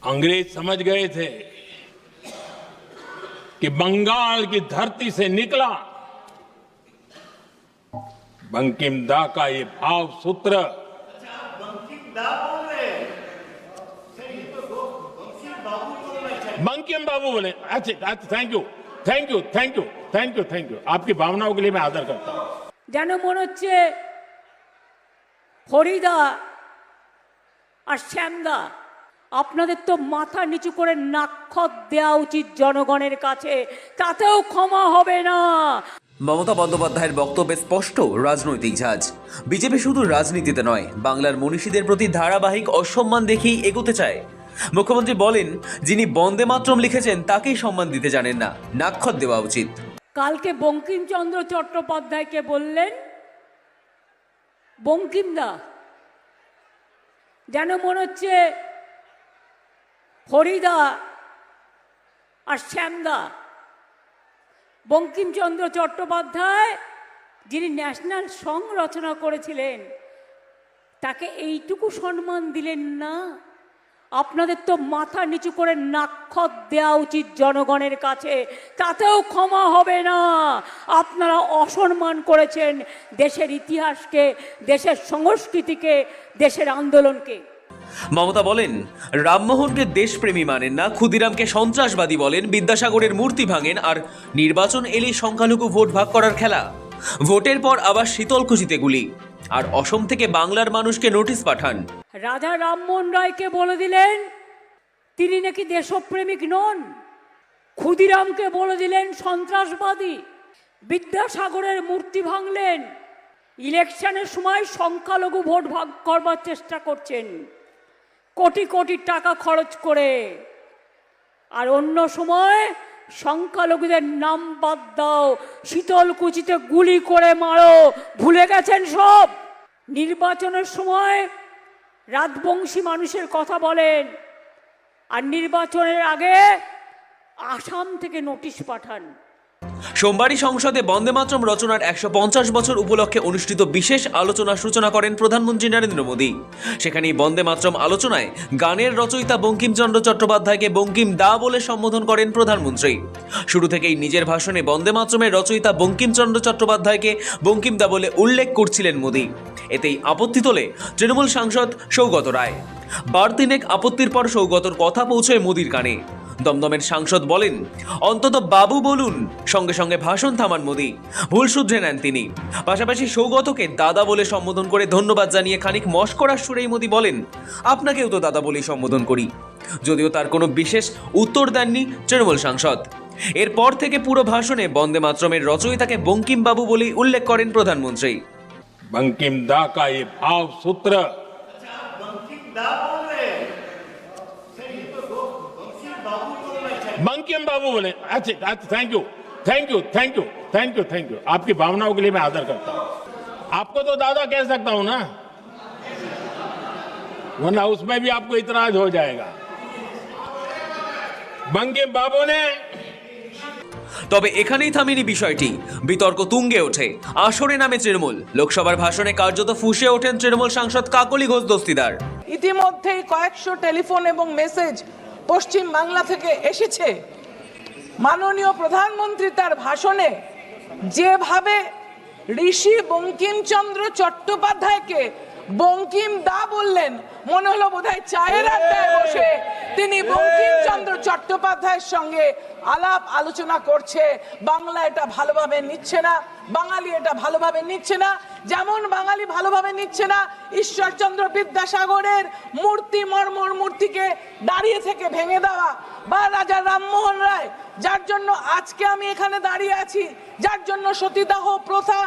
अंग्रेज समझ गए थे कि बंगाल की धरती से निकला बंकिम दा का ये भाव सूत्र बंकिम बाबू बोले। अच्छा, thank you thank you thank you thank you thank you आपकी भावनाओं के लिए मैं आदर करता हूं। যেন মনে হচ্ছে হরিদা আর শ্যামদা আপনাদের তো মাথা নিচু করে নাক্ষত দেওয়া উচিত জনগণের কাছে, তাতেও ক্ষমা হবে না। মমতা বন্দ্যোপাধ্যায়ের বক্তব্যে স্পষ্ট রাজনৈতিক ঝাঁজ। বিজেপি শুধু রাজনীতিতে নয়, বাংলার মনীষীদের প্রতি ধারাবাহিক অসম্মান দেখেই এগোতে চায়। মুখ্যমন্ত্রী বলেন, যিনি বন্দে মাতরম লিখেছেন তাকেই সম্মান দিতে জানেন না, নাক্ষত দেওয়া উচিত। কালকে বঙ্কিমচন্দ্র চট্টোপাধ্যায়কে বললেন বঙ্কিমদা, যেন মনে হচ্ছে হরিদা আর শ্যামদা। বঙ্কিমচন্দ্র চট্টোপাধ্যায় যিনি ন্যাশনাল সং রচনা করেছিলেন তাকে এইটুকু সম্মান দিলেন না। আপনাদের তো মাথা নিচু করে নাক্ষত দেওয়া উচিত জনগণের কাছে, তাতেও ক্ষমা হবে না। আপনারা অসম্মান করেছেন দেশের ইতিহাসকে, দেশের সংস্কৃতিকে, দেশের আন্দোলনকে। মমতা বলেন, রামমোহনকে দেশপ্রেমী মানেন না, ক্ষুদিরামকে সন্ত্রাসবাদী বলেন, বিদ্যাসাগরের মূর্তি ভাঙেন, আর নির্বাচন এলেই সংখ্যালঘু ভোট ভাগ করার খেলা। ভোটের পর আবার শীতলকুচিতে গুলি, আর অসম থেকে বাংলার মানুষকে নোটিশ পাঠান। রাজা রামমোহন রায়কে বলে দিলেন তিনি নাকি দেশপ্রেমিক নন, ক্ষুদিরামকে বলে দিলেন সন্ত্রাসবাদী, বিদ্যাসাগরের মূর্তি ভাঙলেন, ইলেকশনের সময় সংখ্যালঘু ভোট ভাগ করবার চেষ্টা করছেন কোটি কোটি টাকা খরচ করে, আর অন্য সময় সংখ্যালঘুদের নাম বাদ দাও, শীতলকুচিতে গুলি করে মারো, ভুলে গেছেন সব। নির্বাচনের সময় রাজবংশী মানুষের কথা বলেন, আর নির্বাচনের আগে আসাম থেকে নোটিশ পাঠান। সোমবারই সংসদে বন্দে মাতরম রচনার 150 বছর উপলক্ষে অনুষ্ঠিত বিশেষ আলোচনার সূচনা করেন প্রধানমন্ত্রী নরেন্দ্র মোদী। সেখানেই বন্দে মাতরম আলোচনায় গানের রচয়িতা বঙ্কিমচন্দ্র চট্টোপাধ্যায়কে বঙ্কিম দা বলে সম্বোধন করেন প্রধানমন্ত্রী। শুরু থেকেই নিজের ভাষণে বন্দে মাতরমের রচয়িতা বঙ্কিমচন্দ্র চট্টোপাধ্যায়কে বঙ্কিম দা বলে উল্লেখ করছিলেন মোদী। এতেই আপত্তি তোলে তৃণমূল সাংসদ সৌগত রায়। বার তিনেক আপত্তির পর সৌগতর কথা পৌঁছয় মোদীর কানে। দমদমের সাংসদ বলেন, অন্তত বাবু বলুন। সঙ্গে সঙ্গে ভাষণ থামান মোদী, ভুল শুধরে নেন তিনি। পাশাপাশি সৌগতকে দাদা বলে সম্বোধন করে ধন্যবাদ জানিয়ে খানিক মশকরার সুরেই মোদী বলেন, আপনাকেও তো দাদা বলেই সম্বোধন করি। যদিও তার কোনো বিশেষ উত্তর দেননি তৃণমূল সাংসদ। এরপর থেকে পুরো ভাষণে বন্দে মাতরমের রচয়িতাকে বঙ্কিম বাবু বলেই উল্লেখ করেন প্রধানমন্ত্রী। बंकिम दा का ये भाव सूत्र बंकिम बाबू बोले। अच्छा, thank you thank you thank you thank you thank you आपकी भावनाओं के लिए मैं आदर करता हूं। आपको तो दादा कह सकता हूं ना, वरना उसमें भी आपको इतराज हो जाएगा। बंकिम बाबू ने তবে এখানেই থামেনি বিষয়টি, বিতর্ক তুঙ্গে ওঠে। আসরে নামে তৃণমূল। লোকসভার ভাষণে কার্যত ফুঁসে ওঠেন তৃণমূল সাংসদ কাকলি ঘোষ দস্তিদার। ইতিমধ্যেই কয়েকশো টেলিফোন এবং মেসেজ পশ্চিম বাংলা থেকে এসেছে। মাননীয় প্রধানমন্ত্রী তার ভাষণে যেভাবে ঋষি বঙ্কিমচন্দ্র চট্টোপাধ্যায়কে বঙ্কিম দা বললেন, মনে হলো বোধহয় চায়ের আড্ডায় বসে তিনি বঙ্কিমচন্দ্র চট্টোপাধ্যায়ের সঙ্গে আলাপ আলোচনা করছে। বাংলা এটা ভালোভাবে নিচ্ছে না, বাঙালি এটা ভালোভাবে নিচ্ছে না। যেমন বাঙালি ভালোভাবে নিচ্ছে না ঈশ্বরচন্দ্র বিদ্যাসাগরের মূর্তি, মর্মর মূর্তিকে দাঁড়িয়ে থেকে ভেঙে দেওয়া, বা রাজা রামমোহন রায় যার জন্য আজকে আমি এখানে দাঁড়িয়ে আছি, যার জন্য সতীদাহ প্রথা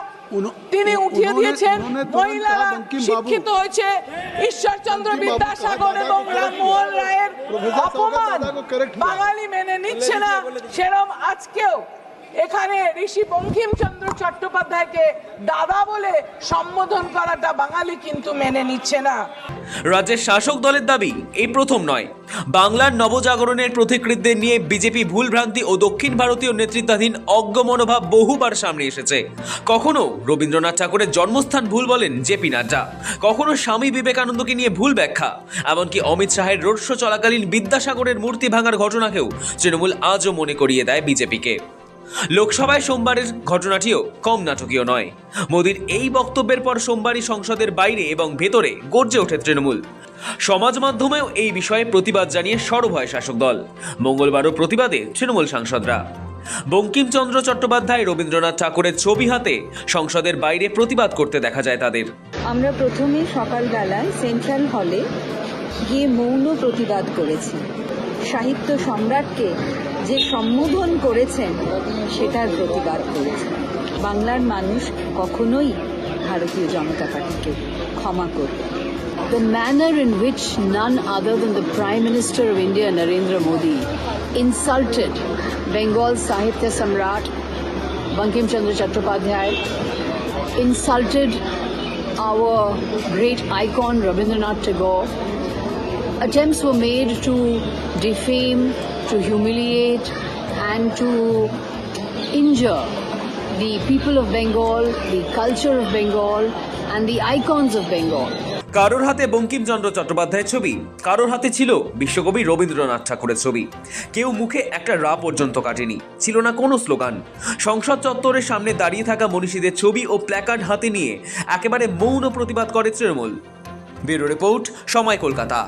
তিনি উঠিয়ে দিয়েছেন, মহিলারা শিক্ষিত হয়েছে। ঈশ্বরচন্দ্র বিদ্যাসাগর এবং রামমোহন রায়ের অপমান বাঙালি মেনে নিচ্ছে না। সেরকম আজকেও এখানে ঋষি বঙ্কিমচন্দ্র চট্টোপাধ্যায়কে দাদা বলে সম্বোধন করাটা বাঙালি কিন্তু মেনে নিচ্ছে না। রাজ্যের শাসক দলের দাবি এই প্রথম নয়, বাংলার নবজাগরণের প্রতিকৃতদের নিয়ে বিজেপি ভুলভ্রান্তি ও দক্ষিণ ভারতীয় নেতৃত্বাধীন অজ্ঞ মনোভাব বহুবার সামনে এসেছে। কখনো রবীন্দ্রনাথ ঠাকুরের জন্মস্থান ভুল বলেন জেপি নাড্ডা, কখনো স্বামী বিবেকানন্দকে নিয়ে ভুল ব্যাখ্যা, এমনকি অমিত শাহের রোড শো চলাকালীন বিদ্যাসাগরের মূর্তি ভাঙার ঘটনাকেও তৃণমূল আজও মনে করিয়ে দেয় বিজেপিকে। লোকসভায় সোমবারের ঘটনাটিও কম নাটকীয় নয়। মোদীর এই বক্তব্যের পর সোমবারই সংসদের বাইরে এবং ভেতরে গর্জে ওঠে তৃণমূল। সমাজ মাধ্যমেও এই বিষয়ে প্রতিবাদ জানিয়ে সরব হয় শাসক দল। মঙ্গলবারও প্রতিবাদে তৃণমূল সাংসদরা। বঙ্কিমচন্দ্র চট্টোপাধ্যায়, রবীন্দ্রনাথ ঠাকুরের ছবি হাতে সংসদের বাইরে প্রতিবাদ করতে দেখা যায় তাদের। আমরা প্রথমে সকালবেলায় সেন্ট্রাল হলে গিয়ে মৌন প্রতিবাদ করেছি। সাহিত্য সম্রাটকে যে সম্বোধন করেছেন সেটার প্রতিবাদ করেছেন। বাংলার মানুষ কখনোই ভারতীয় জনতা পার্টিকে ক্ষমা করবে। The manner in which none other than the Prime Minister of India, Narendra Modi, insulted Bengal Sahitya Samrat, Bankim Chandra Chattopadhyay, insulted our great icon Rabindranath Tagore. Attempts were made to defame, to humiliate and to injure the people of Bengal, the culture of Bengal and the icons of Bengal. কারোর হাতে বঙ্কিমচন্দ্র চট্টোপাধ্যায়ের ছবি, কারোর হাতে ছিল বিশ্বকবি রবীন্দ্রনাথ ঠাকুরের ছবি। কেউ মুখে একটা রা পর্যন্ত কাটেনি, ছিল না কোনো স্লোগান। সংসদ চত্বরের সামনে দাঁড়িয়ে থাকা মনীষীদের ছবি ও প্ল্যাকার্ড হাতে নিয়ে একেবারে মৌন প্রতিবাদ করে তৃণমূল। ব্যুরো রিপোর্ট, সময়, কলকাতা।